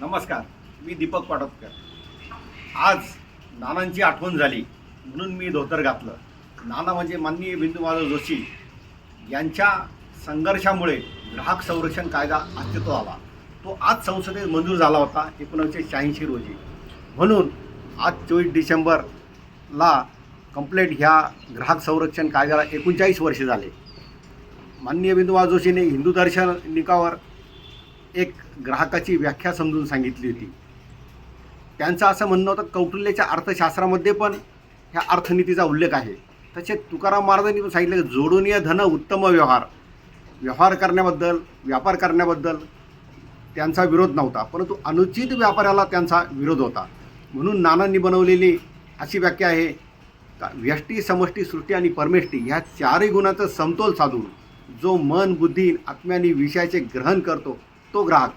नमस्कार, मी दीपक पाटोदकर. आज नानांची आठवण झाली म्हणून मी धोतर घातलं. नाना म्हणजे माननीय बिंदू माधव जोशी यांच्या संघर्षामुळे ग्राहक संरक्षण कायदा अस्तित्वात आला. तो आज संसदेत मंजूर झाला होता 1986 रोजी. म्हणून आज 24 डिसेंबरला कंप्लेंट ह्या ग्राहक संरक्षण कायद्याला 39 वर्षे झाले. माननीय बिंदू माधव जोशीने हिंदू दर्शनिकावर एक ग्राहकाची व्याख्या समजून सांगितली होती. त्यांचं असं म्हणणं होतं, कौटिल्याच्या अर्थशास्त्रामध्ये पण ह्या अर्थनीतीचा उल्लेख आहे. तसेच तुकाराम महाराजांनी पण सांगितलं, जोडून धन उत्तम व्यवहार करण्याबद्दल, व्यापार करण्याबद्दल त्यांचा विरोध नव्हता, परंतु अनुचित व्यापाराला त्यांचा विरोध होता. म्हणून नानांनी बनवलेली अशी व्याख्या आहे का व्यष्टी, समष्टी, सृष्टी आणि परमेष्टी ह्या चारही गुणांचा समतोल साधून जो मन, बुद्धी, आत्म्याने विषयाचे ग्रहण करतो तो ग्राहक